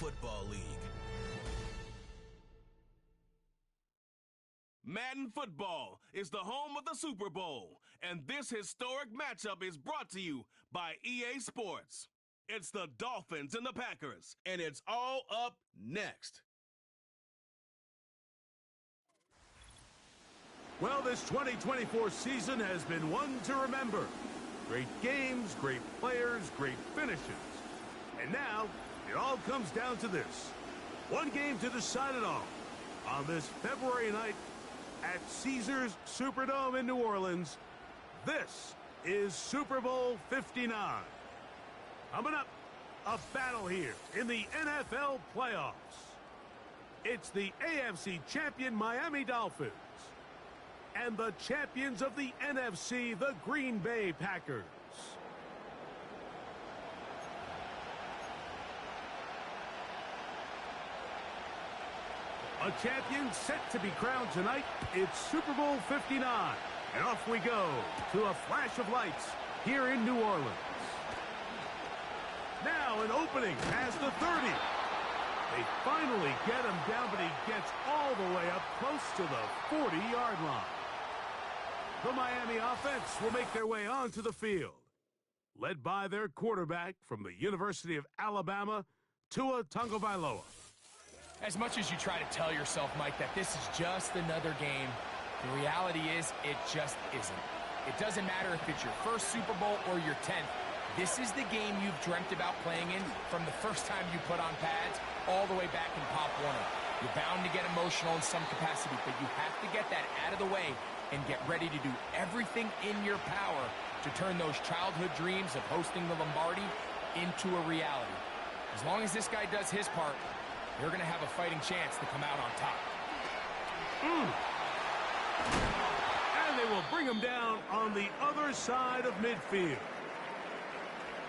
Football League. Madden Football is the home of the Super Bowl, and this historic matchup is brought to you by EA Sports. It's the Dolphins and the Packers, and it's all up next. Well, this 2024 season has been one to remember. Great games, great players, great finishes. And now, it all comes down to this. One game to decide it all. On this February night at Caesars Superdome in New Orleans, this is Super Bowl 59. Coming up, a battle here in the NFL playoffs. It's the AFC champion Miami Dolphins and the champions of the NFC, the Green Bay Packers. A champion set to be crowned tonight. It's Super Bowl 59. And off we go to a flash of lights here in New Orleans. Now an opening past the 30. They finally get him down, but he gets all the way up close to the 40-yard line. The Miami offense will make their way onto the field, led by their quarterback from the University of Alabama, Tua Tagovailoa. As much as you try to tell yourself, Mike, that this is just another game, the reality is it just isn't. It doesn't matter if it's your first Super Bowl or your 10th. This is the game you've dreamt about playing in from the first time you put on pads all the way back in Pop Warner. You're bound to get emotional in some capacity, but you have to get that out of the way and get ready to do everything in your power to turn those childhood dreams of hosting the Lombardi into a reality. As long as this guy does his part, you're going to have a fighting chance to come out on top. And they will bring him down on the other side of midfield.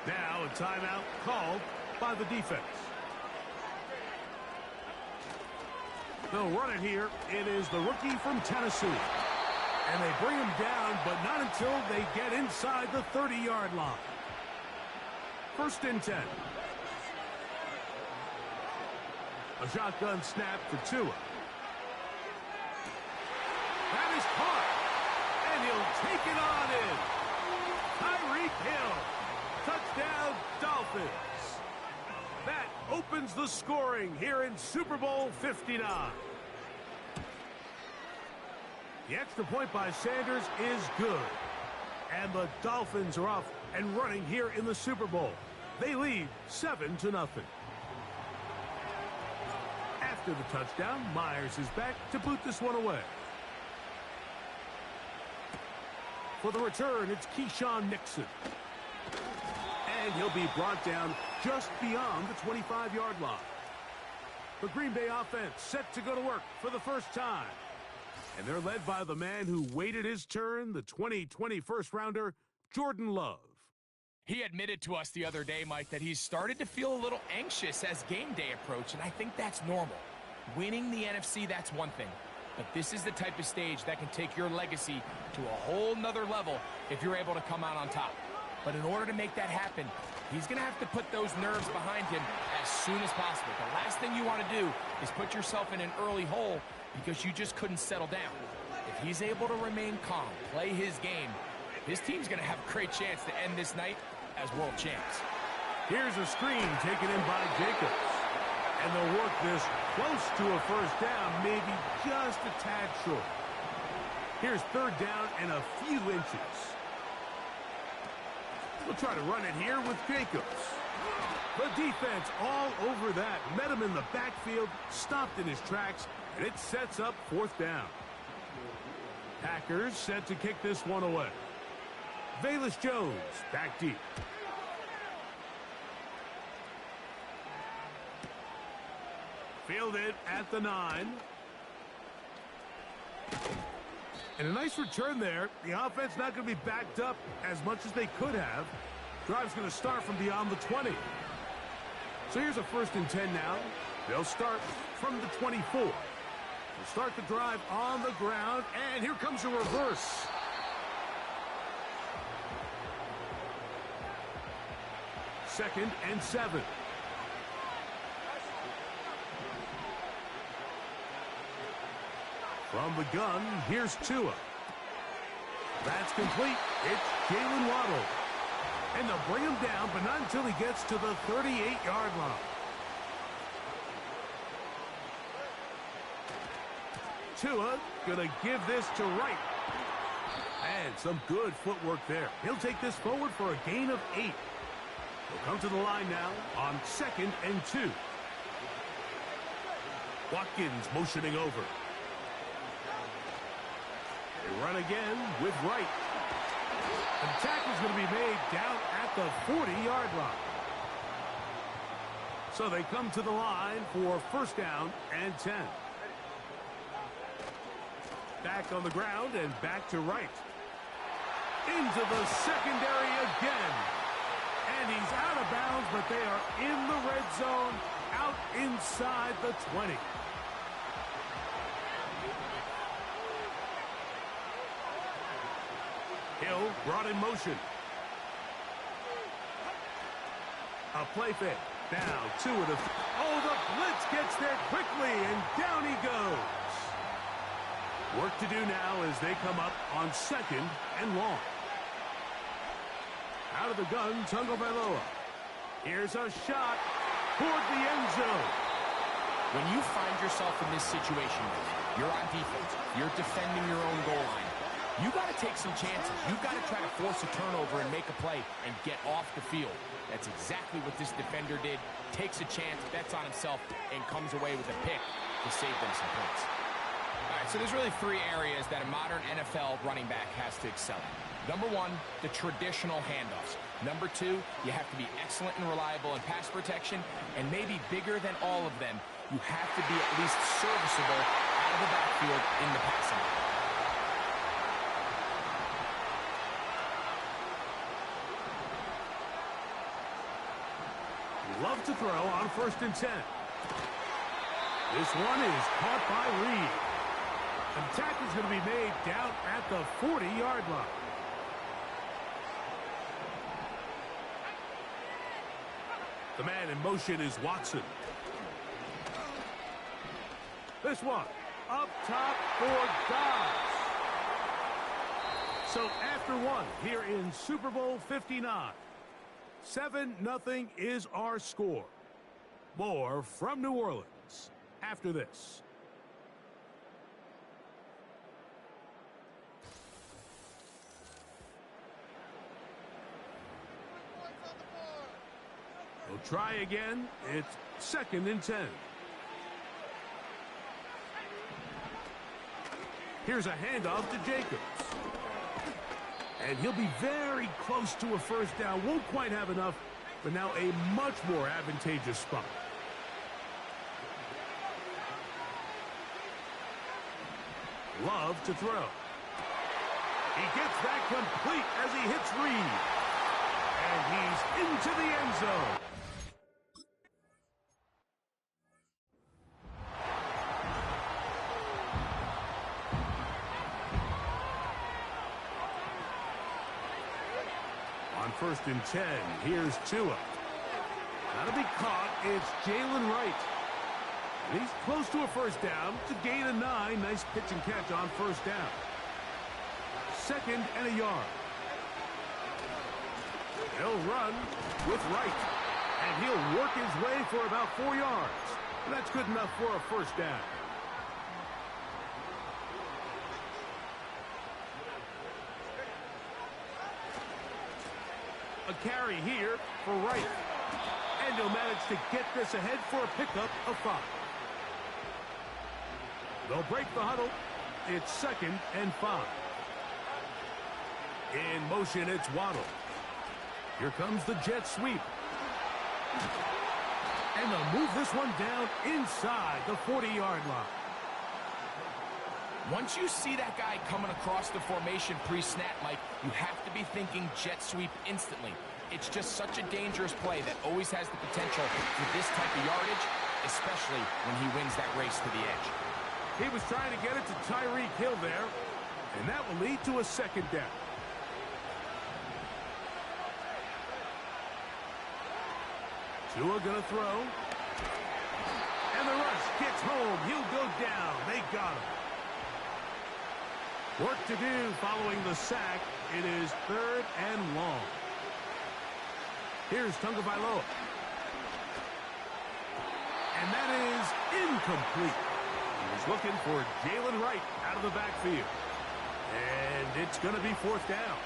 Now a timeout called by the defense. They'll run it here. It is the rookie from Tennessee. And they bring him down, but not until they get inside the 30-yard line. First and 10. A shotgun snap for Tua. That is caught. And he'll take it on in. Tyreek Hill. Touchdown, Dolphins. That opens the scoring here in Super Bowl 59. The extra point by Sanders is good. And the Dolphins are off and running here in the Super Bowl. They lead 7-0. After the touchdown, Myers is back to boot this one away. For the return, it's Keyshawn Nixon. And he'll be brought down just beyond the 25-yard line. The Green Bay offense set to go to work for the first time. And they're led by the man who waited his turn, the 2020 first-rounder, Jordan Love. He admitted to us the other day, Mike, that he's started to feel a little anxious as game day approached, and I think that's normal. Winning the NFC, that's one thing. But this is the type of stage that can take your legacy to a whole nother level if you're able to come out on top. But in order to make that happen, he's going to have to put those nerves behind him as soon as possible. The last thing you want to do is put yourself in an early hole because you just couldn't settle down. If he's able to remain calm, play his game, his team's going to have a great chance to end this night as world champs. Here's a screen taken in by Jacobs. And they'll work this close to a first down, maybe just a tad short. Here's third down and a few inches. We'll try to run it here with Jacobs. The defense all over that. Met him in the backfield, stopped in his tracks, and it sets up fourth down. Packers set to kick this one away. Velus Jones back deep. Fielded at the 9. And a nice return there. The offense not going to be backed up as much as they could have. Drive's going to start from beyond the 20. So here's a first and 10 now. They'll start from the 24. They'll start the drive on the ground, and here comes a reverse. Second and 7. From the gun, here's Tua. That's complete. It's Jalen Waddle. And they'll bring him down, but not until he gets to the 38-yard line. Tua gonna give this to Wright. And some good footwork there. He'll take this forward for a gain of 8. He'll come to the line now on 2nd and 2. Watkins motioning over. They run again with Wright. And the tackle's going to be made down at the 40-yard line. So they come to the line for 1st down and 10. Back on the ground and back to Wright. Into the secondary again. And he's out of bounds, but they are in the red zone, out inside the 20. Hill brought in motion. A play fake. Now, 2 of the... Oh, the blitz gets there quickly, and down he goes. Work to do now as they come up on 2nd and long. Out of the gun, Tagovailoa. Here's a shot toward the end zone. When you find yourself in this situation, you're on defense, you're defending your own goal line, you got to take some chances. You got to try to force a turnover and make a play and get off the field. That's exactly what this defender did. Takes a chance, bets on himself, and comes away with a pick to save them some points. All right, so there's really 3 areas that a modern NFL running back has to excel in. Number 1, the traditional handoffs. Number 2, you have to be excellent and reliable in pass protection, and maybe bigger than all of them, you have to be at least serviceable out of the backfield in the passing game. Love to throw on 1st and 10. This one is caught by Reed. And the tackle's going to be made down at the 40-yard line. The man in motion is Watson. This one up top for Dobbs. So after 1 here in Super Bowl 59. 7-0 is our score. More from New Orleans after this. We'll try again. It's 2nd and 10. Here's a handoff to Jacobs. And he'll be very close to a 1st down. Won't quite have enough, but now a much more advantageous spot. Love to throw. He gets that complete as he hits Reed. And he's into the end zone. On 1st and 10, here's Tua. That'll be caught. It's Jalen Wright. And he's close to a 1st down. It's a gain of 9. Nice pitch and catch on 1st down. 2nd and a yard. He'll run with Wright. And he'll work his way for about 4 yards. And that's good enough for a 1st down. A carry here for Wright. And he'll manage to get this ahead for a pickup of 5. They'll break the huddle. It's 2nd and 5. In motion, it's Waddle. Here comes the jet sweep. And they'll move this one down inside the 40-yard line. Once you see that guy coming across the formation pre-snap, Mike, you have to be thinking jet sweep instantly. It's just such a dangerous play that always has the potential for this type of yardage, especially when he wins that race to the edge. He was trying to get it to Tyreek Hill there, and that will lead to a 2nd down. Tua gonna throw. And the rush gets home. He'll go down. They got him. Work to do following the sack. It is 3rd and long. Here's Tagovailoa. And that is incomplete. He was looking for Jalen Wright out of the backfield. And it's going to be 4th down.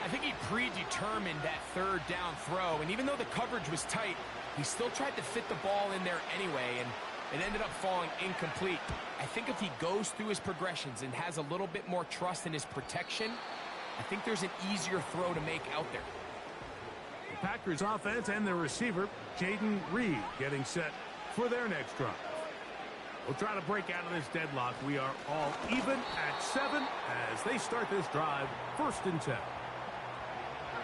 I think he predetermined that 3rd down throw, and even though the coverage was tight, he still tried to fit the ball in there anyway, and it ended up falling incomplete. I think if he goes through his progressions and has a little bit more trust in his protection, I think there's an easier throw to make out there. The Packers offense and their receiver, Jaden Reed, getting set for their next drive. We'll try to break out of this deadlock. We are all even at 7 as they start this drive, 1st and 10.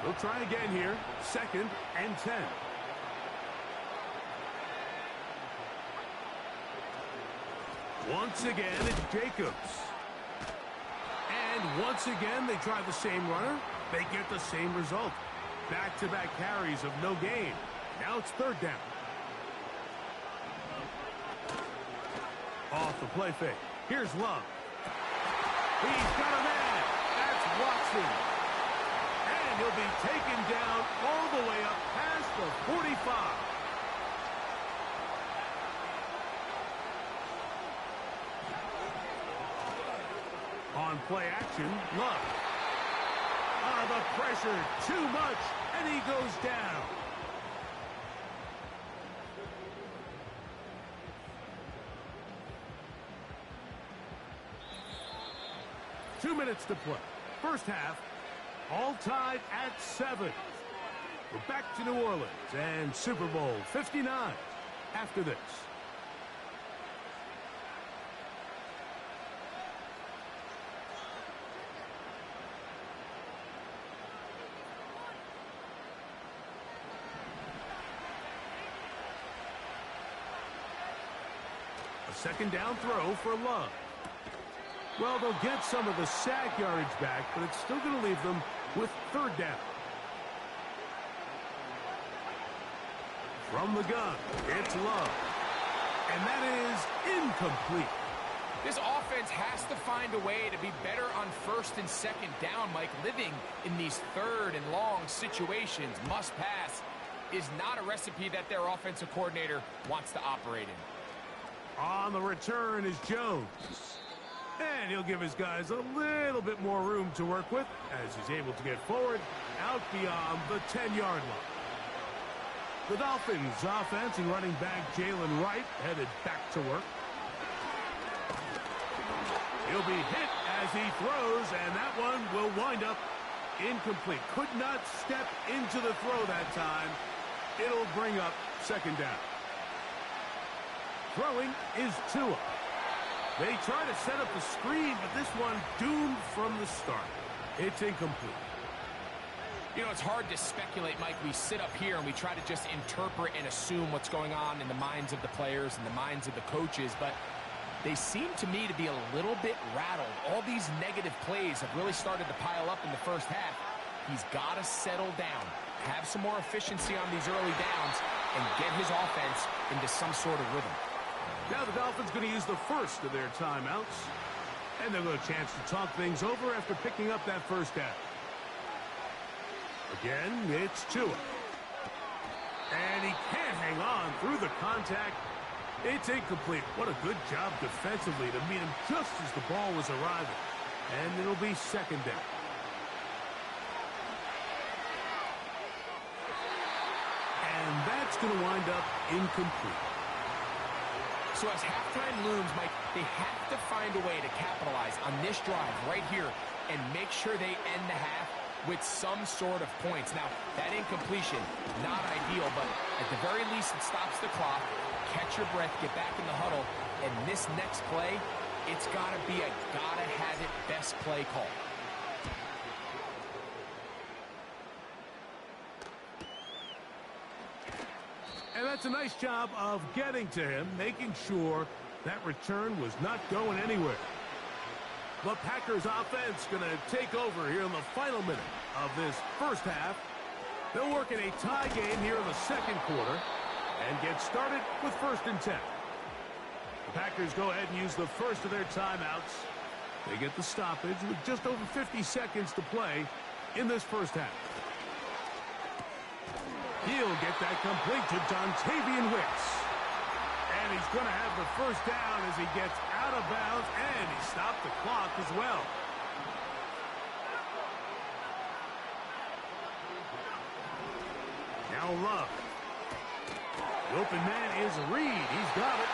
They'll try again here, 2nd and 10. Once again, it's Jacobs. And once again, they try the same runner. They get the same result. Back-to-back carries of no gain. Now it's 3rd down. Off the play fake. Here's Love. He's got a man. That's Watson. And he'll be taken down all the way up past the 45. On play action, Love. The pressure, too much, and he goes down. Two minutes to play. First half, all tied at 7. We're back to New Orleans and Super Bowl 59 after this. A 2nd down throw for Love. Well, they'll get some of the sack yardage back, but it's still going to leave them with 3rd down. From the gun, it's Love. And that is incomplete. This offense has to find a way to be better on 1st and 2nd down, Mike. Living in these 3rd and long situations, must pass, is not a recipe that their offensive coordinator wants to operate in. On the return is Jones. And he'll give his guys a little bit more room to work with as he's able to get forward out beyond the 10-yard line. The Dolphins offense and running back Jalen Wright headed back to work. He'll be hit as he throws, and that one will wind up incomplete. Could not step into the throw that time. It'll bring up 2nd down. Throwing is Tua. They try to set up the screen, but this one doomed from the start. It's incomplete. You know, it's hard to speculate, Mike. We sit up here and we try to just interpret and assume what's going on in the minds of the players and the minds of the coaches, but they seem to me to be a little bit rattled. All these negative plays have really started to pile up in the first half. He's got to settle down, have some more efficiency on these early downs, and get his offense into some sort of rhythm. Now the Dolphins going to use the first of their timeouts. And they'll get a chance to talk things over after picking up that first down. Again, it's Tua. And he can't hang on through the contact. It's incomplete. What a good job defensively to meet him just as the ball was arriving. And it'll be 2nd down. And that's going to wind up incomplete. So as halftime looms, Mike, they have to find a way to capitalize on this drive right here and make sure they end the half with some sort of points. Now, that incompletion, not ideal, but at the very least it stops the clock. Catch your breath, get back in the huddle, and this next play, it's got to be a gotta-have-it best play call. And that's a nice job of getting to him, making sure that return was not going anywhere. The Packers offense going to take over here in the final minute of this first half. They'll work in a tie game here in the 2nd quarter and get started with 1st and 10. The Packers go ahead and use the first of their timeouts. They get the stoppage with just over 50 seconds to play in this first half. He'll get that complete to Dontavian Wicks. And he's going to have the first down as he gets out of bounds, and he stopped the clock as well. Now Love. The open man is Reed. He's got it.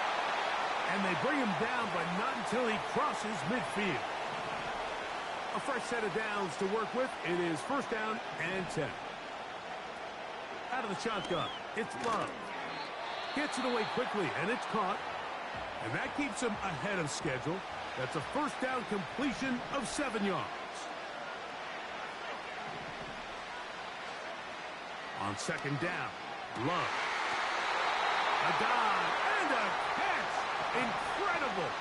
And they bring him down, but not until he crosses midfield. A fresh set of downs to work with. It is first down and 10. Out of the shotgun, it's Love. Gets it away quickly, and it's caught. And that keeps him ahead of schedule. That's a first down completion of 7 yards. On second down, Love. A dive and a catch. Incredible.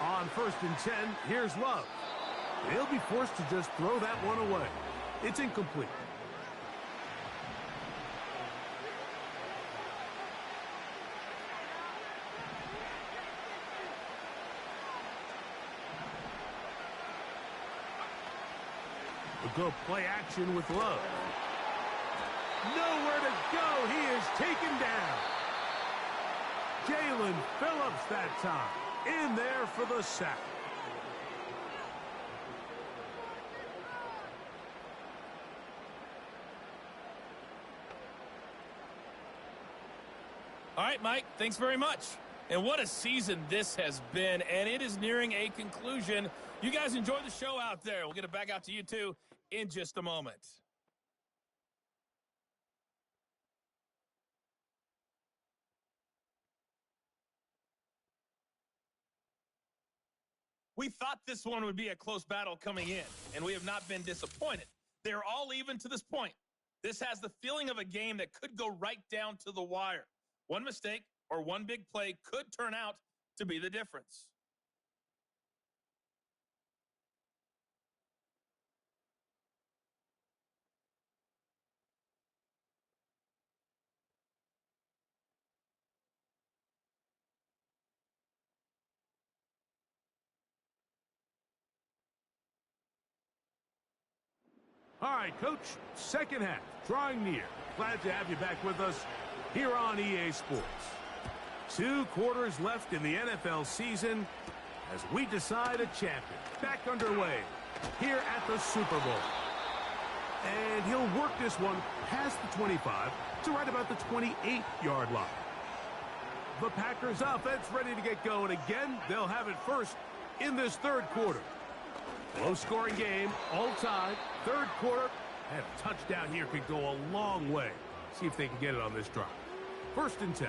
On first and 10, here's Love. He'll be forced to just throw that one away. It's incomplete. We'll go play action with Love. Nowhere to go. He is taken down. Jalen Phillips that time. In there for the sack. All right, Mike, thanks very much. And what a season this has been, and it is nearing a conclusion. You guys enjoy the show out there. We'll get it back out to you, too, in just a moment. We thought this one would be a close battle coming in, and we have not been disappointed. They're all even to this point. This has the feeling of a game that could go right down to the wire. One mistake or one big play could turn out to be the difference. All right, Coach, second half, drawing near. Glad to have you back with us here on EA Sports. 2 quarters left in the NFL season as we decide a champion. Back underway here at the Super Bowl. And he'll work this one past the 25 to right about the 28-yard line. The Packers offense ready to get going again. They'll have it first in this third quarter. Low-scoring game, all tied. Third quarter, and a touchdown here could go a long way. See if they can get it on this drive. First and 10.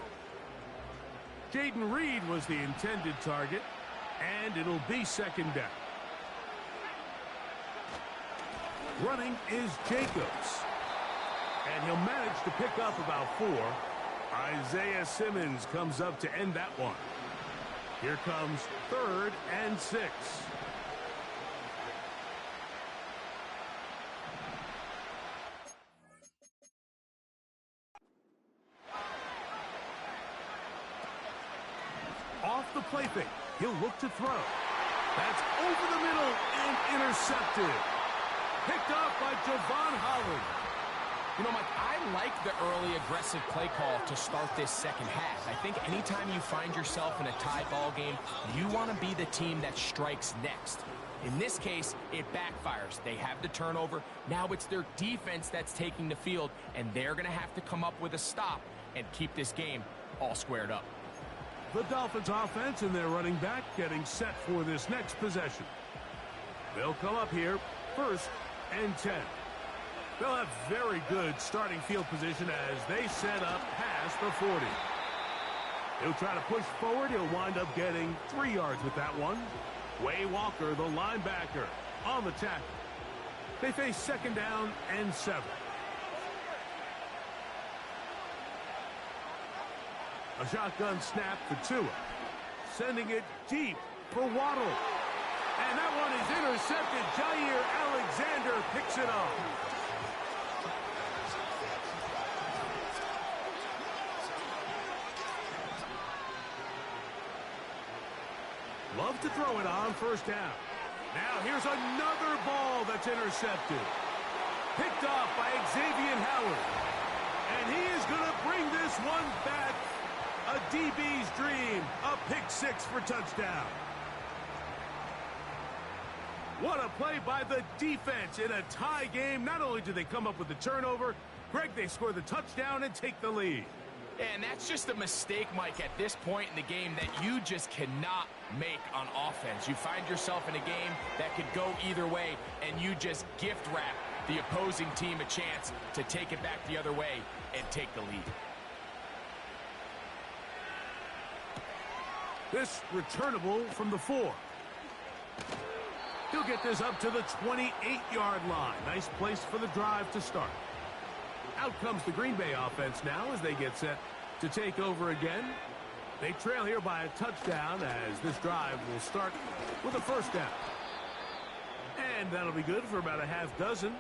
Jaden Reed was the intended target, and it'll be second down. Running is Jacobs. And he'll manage to pick up about 4. Isaiah Simmons comes up to end that one. Here comes third and 6. Off the play fake, he'll look to throw. That's over the middle and intercepted. Picked off by Javon Holland. You know, Mike, I like the early aggressive play call to start this second half. I think anytime you find yourself in a tie ball game, you want to be the team that strikes next. In this case, it backfires. They have the turnover. Now it's their defense that's taking the field, and they're going to have to come up with a stop and keep this game all squared up. The Dolphins offense and their running back getting set for this next possession. They'll come up here first and 10. They'll have very good starting field position as they set up past the 40. He'll try to push forward. He'll wind up getting 3 yards with that one. Way Walker, the linebacker, on the tackle. They face second down and 7. A shotgun snap for Tua. Sending it deep for Waddle. And that one is intercepted. Jair Alexander picks it up. love to throw it on first down. Now here's another ball that's intercepted. Picked off by Xavier Howard. And he is going to bring this one back. A DB's dream. A pick six for touchdown. What a play by the defense in a tie game. Not only do they come up with the turnover, Greg, they score the touchdown and take the lead. And that's just a mistake, Mike, at this point in the game that you just cannot make on offense. You find yourself in a game that could go either way, and you just gift wrap the opposing team a chance to take it back the other way and take the lead. This returnable from the 4. He'll get this up to the 28-yard line. Nice place for the drive to start. Out comes the Green Bay offense now as they get set to take over again. They trail here by a touchdown as this drive will start with a first down. And that'll be good for about a half dozen.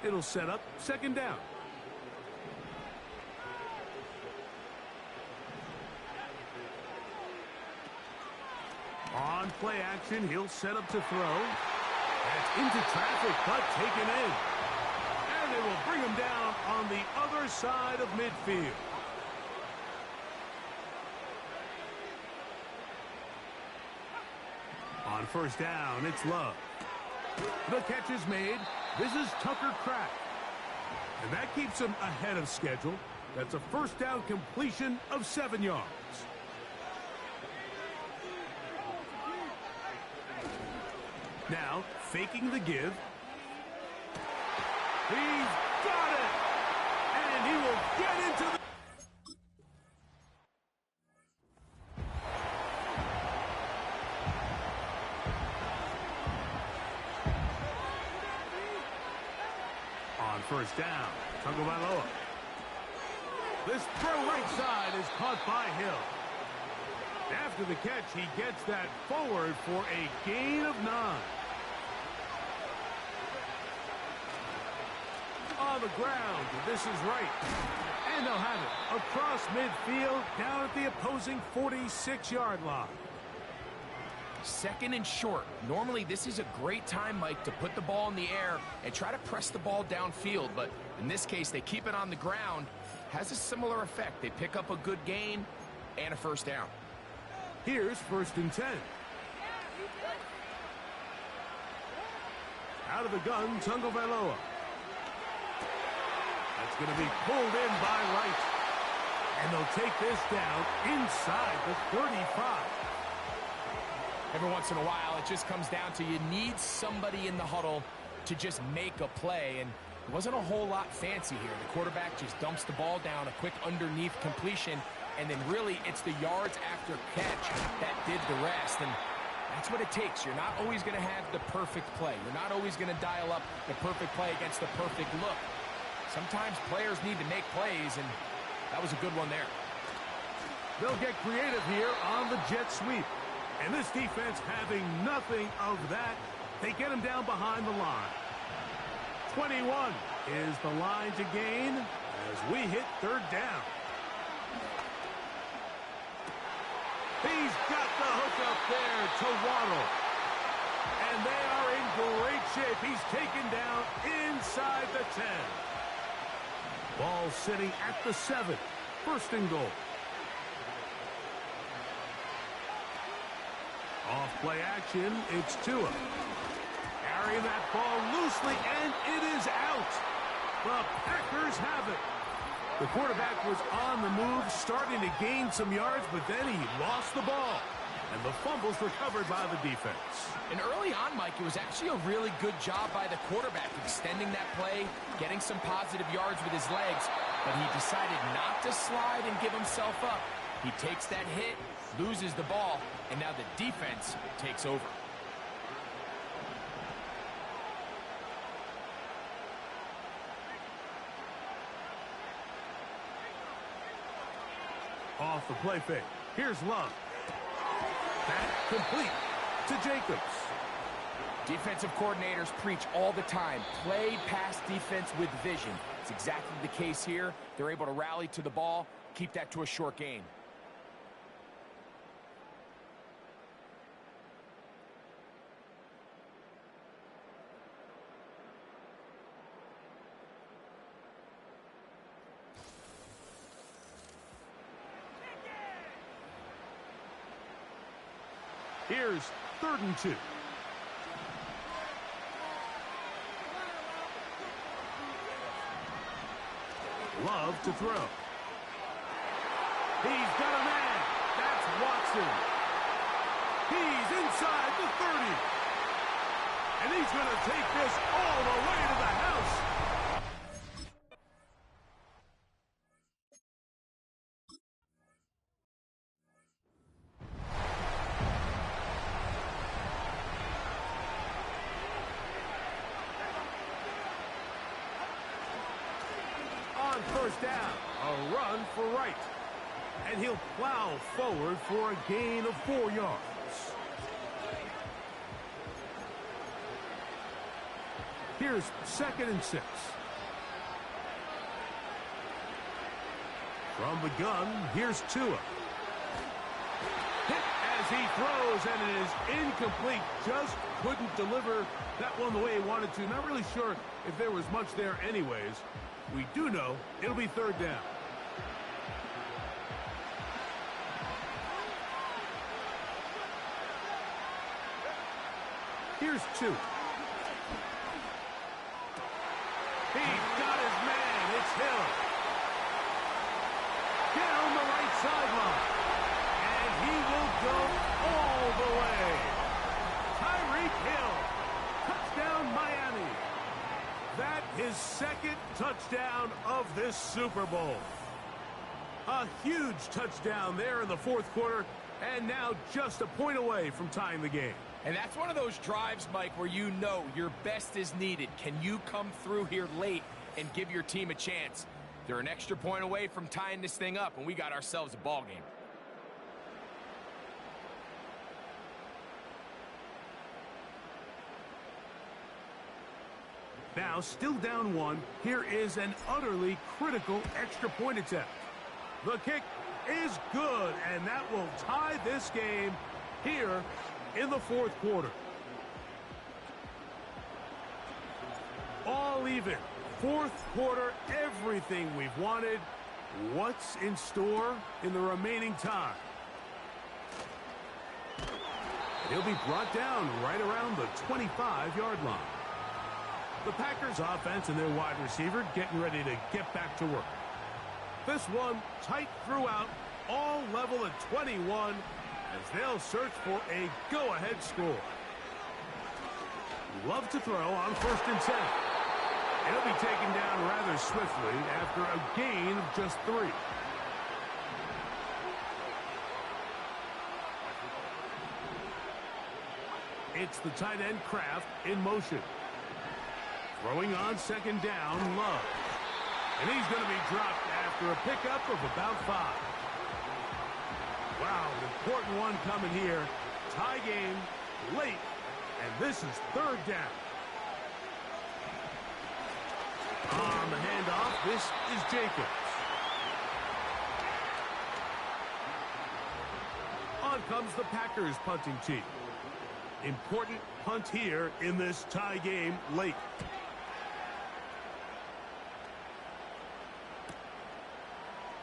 It'll set up second down. On play action, he'll set up to throw. That's into traffic, but taken in. And they will bring him down on the other side of midfield. On first down, it's Love. The catch is made. This is Tucker Crack. And that keeps him ahead of schedule. That's a first down completion of 7 yards. Now, faking the give. He's got it! And he will get into the... On first down, Tagovailoa. This throw right side is caught by Hill. After the catch, he gets that forward for a gain of 9. On the ground, this is right. And they'll have it across midfield down at the opposing 46-yard line. Second and short. Normally, this is a great time, Mike, to put the ball in the air and try to press the ball downfield. But in this case, they keep it on the ground. Has a similar effect. They pick up a good gain and a first down. Here's first and 10. Out of the gun, Tagovailoa. That's going to be pulled in by Wright. And they'll take this down inside the 35. Every once in a while, it just comes down to you need somebody in the huddle to just make a play. And it wasn't a whole lot fancy here. The quarterback just dumps the ball down, a quick underneath completion, and then really it's the yards after catch that did the rest. And that's what it takes. You're not always going to have the perfect play. You're not always going to dial up the perfect play against the perfect look. Sometimes players need to make plays, and that was a good one there. They'll get creative here on the jet sweep. And this defense having nothing of that, they get him down behind the line. 21 is the line to gain as we hit third down. He's got the hook up there to Waddle. And they are in great shape. He's taken down inside the 10. Ball sitting at the 7. First and goal. Off play action, it's Tua. Carrying that ball loosely, and it is out. The Packers have it. The quarterback was on the move, starting to gain some yards, but then he lost the ball. And the fumble's recovered by the defense. And early on, Mike, it was actually a really good job by the quarterback, extending that play, getting some positive yards with his legs, but he decided not to slide and give himself up. He takes that hit, loses the ball, and now the defense takes over. Off the play fake. Here's Love. That complete to Jacobs. Defensive coordinators preach all the time, play pass defense with vision. It's exactly the case here. They're able to rally to the ball, keep that to a short gain. Here's 3rd and 2. Love to throw. He's got a man. That's Watson. He's inside the 30. And he's going to take this all the way to the house. On 1st down, a run for right. And he'll plow forward for a gain of 4 yards. Here's 2nd and 6. From the gun, here's Tua. Hit as he throws, and it is incomplete. Just couldn't deliver that one the way he wanted to. Not really sure if there was much there anyways. We do know it'll be 3rd down. Here's 2. He's got his man. It's Hill. Down the right sideline. And he will go all the way. Tyreek Hill. Touchdown, Miami. That is 2nd touchdown of this Super Bowl. A huge touchdown there in the 4th quarter. And now just a point away from tying the game. And that's one of those drives, Mike, where you know your best is needed. Can you come through here late and give your team a chance? They're an extra point away from tying this thing up, and we got ourselves a ball game. Now, still down 1, here is an utterly critical extra point attempt. The kick is good, and that will tie this game here in the 4th quarter. All even. 4th quarter, everything we've wanted. What's in store in the remaining time? He'll be brought down right around the 25-yard line. The Packers offense and their wide receiver getting ready to get back to work. This one tight throughout, all level at 21 as they'll search for a go-ahead score. Love to throw on 1st and 10. It'll be taken down rather swiftly after a gain of just 3. It's the tight end Kraft in motion. Throwing on 2nd down, Love. And he's going to be dropped after a pickup of about 5. Wow, an important one coming here. Tie game, late, and this is 3rd down. On the handoff, this is Jacobs. On comes the Packers punting team. Important punt here in this tie game late.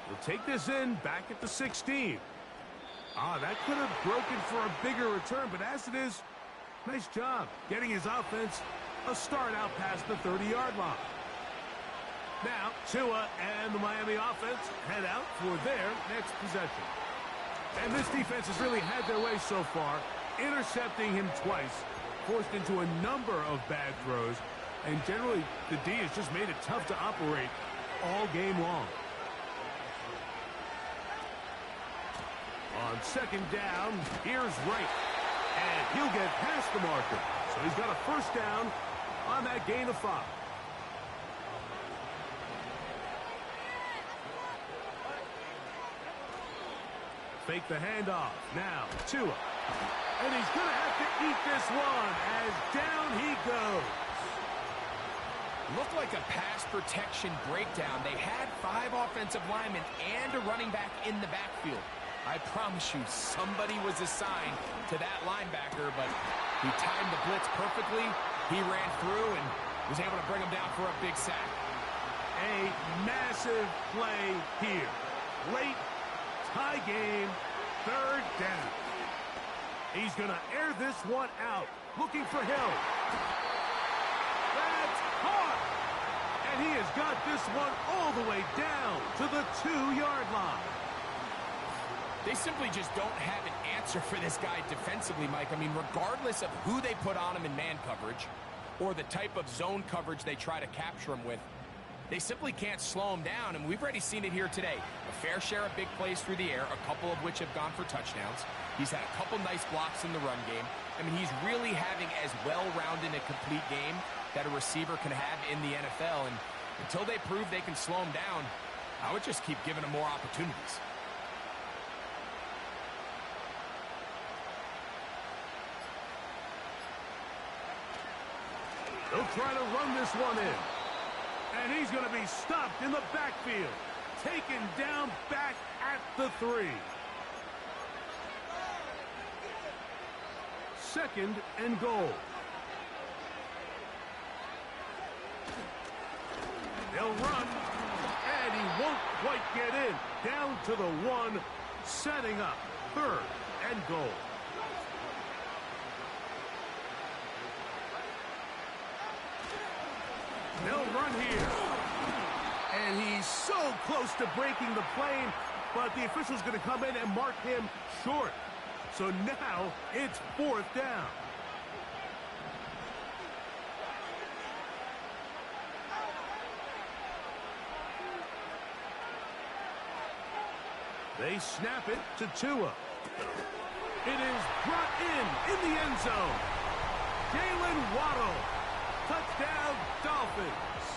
We'll take this in back at the 16. That could have broken for a bigger return, but as it is, nice job getting his offense a start out past the 30-yard line. Now, Tua and the Miami offense head out for their next possession. And this defense has really had their way so far, intercepting him twice, forced into a number of bad throws, and generally the D has just made it tough to operate all game long. On 2nd down, here's Wright. And he'll get past the marker. So he's got a 1st down on that gain of 5. Fake the handoff. Now, Tua. And he's going to have to eat this one as down he goes. Looked like a pass protection breakdown. They had 5 offensive linemen and a running back in the backfield. I promise you, somebody was assigned to that linebacker, but he timed the blitz perfectly. He ran through and was able to bring him down for a big sack. A massive play here. Late, tie game, 3rd down. He's going to air this one out, looking for help. That's caught! And he has got this one all the way down to the 2-yard line. They simply just don't have an answer for this guy defensively, Mike. I mean, regardless of who they put on him in man coverage or the type of zone coverage they try to capture him with, they simply can't slow him down, and we've already seen it here today. A fair share of big plays through the air, a couple of which have gone for touchdowns. He's had a couple nice blocks in the run game. I mean, he's really having as well-rounded a complete game that a receiver can have in the NFL, and until they prove they can slow him down, I would just keep giving him more opportunities. They'll try to run this one in. And he's going to be stopped in the backfield. Taken down back at the 3. 2nd and goal. They'll run. And he won't quite get in. Down to the 1. Setting up 3rd and goal. They'll run here. And he's so close to breaking the plane, but the official's going to come in and mark him short. So now it's 4th down. They snap it to Tua. It is brought in the end zone. Jalen Waddle. Touchdown, Dolphins.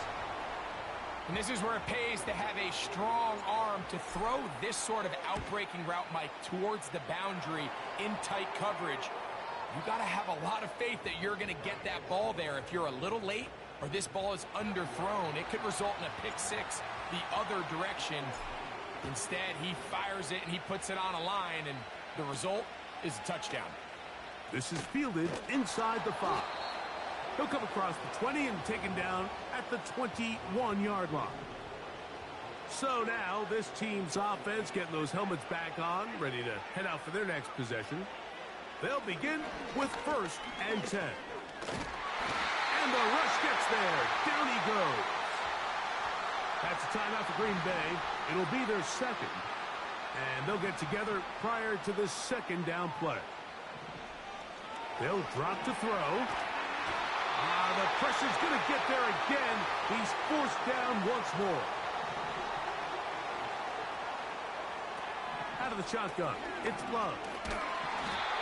And this is where it pays to have a strong arm to throw this sort of outbreaking route, Mike, towards the boundary in tight coverage. You got to have a lot of faith that you're going to get that ball there. If you're a little late or this ball is underthrown, it could result in a pick 6 the other direction. Instead, he fires it and he puts it on a line, and the result is a touchdown. This is fielded inside the 5. He'll come across the 20 and taken down at the 21-yard line. So now this team's offense getting those helmets back on, ready to head out for their next possession. They'll begin with 1st and 10. And the rush gets there. Down he goes. That's a timeout for Green Bay. It'll be their 2nd. And they'll get together prior to the 2nd down play. They'll drop to throw. The pressure's going to get there again. He's forced down once more. Out of the shotgun, it's Love.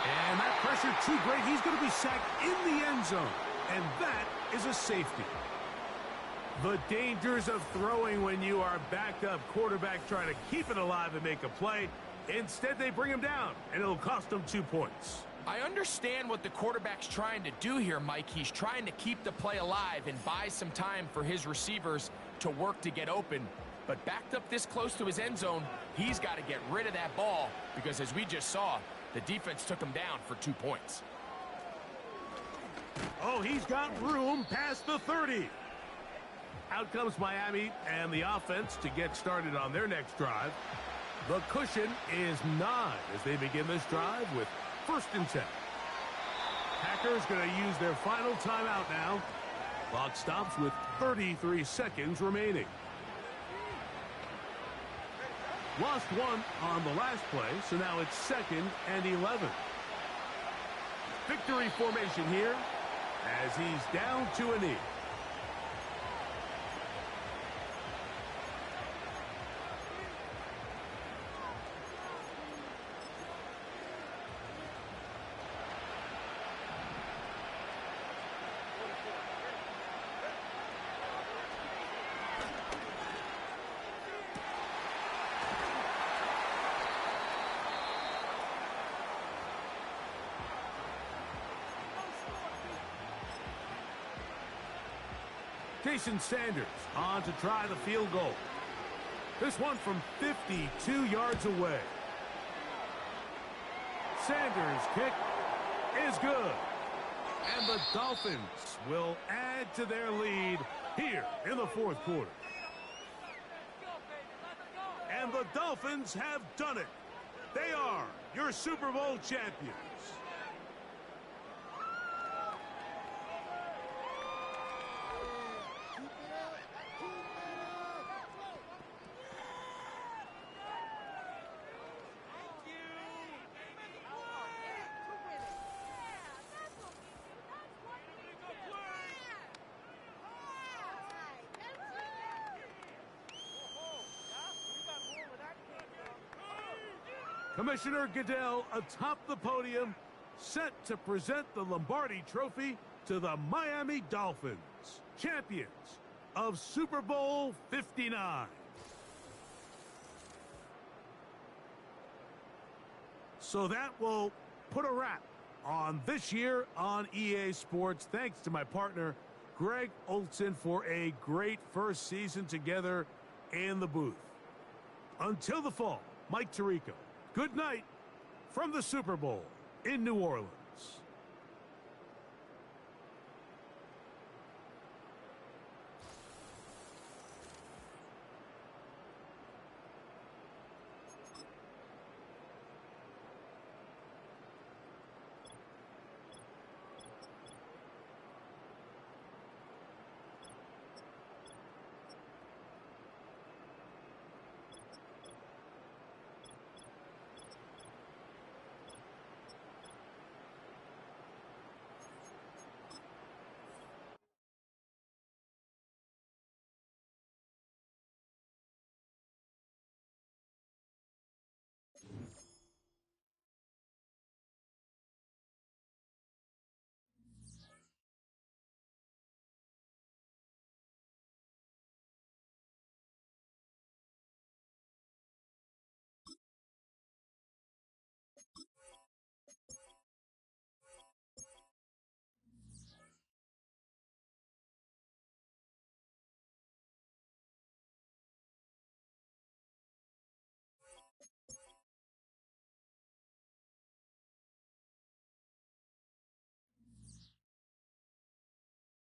And that pressure too great. He's going to be sacked in the end zone. And that is a safety. The dangers of throwing when you are backed up. Quarterback trying to keep it alive and make a play. Instead, they bring him down, and it'll cost them 2 points. I understand what the quarterback's trying to do here, Mike. He's trying to keep the play alive and buy some time for his receivers to work to get open. But backed up this close to his end zone, he's got to get rid of that ball because, as we just saw, the defense took him down for 2 points. Oh, he's got room past the 30. Out comes Miami and the offense to get started on their next drive. The cushion is 9 as they begin this drive with 1st and 10. Packers going to use their final timeout now. Clock stops with 33 seconds remaining. Lost one on the last play, so now it's 2nd and 11. Victory formation here as he's down to a knee. Jason Sanders on to try the field goal. This one from 52 yards away. Sanders' kick is good. And the Dolphins will add to their lead here in the 4th quarter. And the Dolphins have done it. They are your Super Bowl champions. Commissioner Goodell atop the podium, set to present the Lombardi Trophy to the Miami Dolphins, champions of Super Bowl 59. So that will put a wrap on this year on EA Sports. Thanks to my partner, Greg Olson, for a great first season together in the booth. Until the fall, Mike Tirico, good night from the Super Bowl in New Orleans.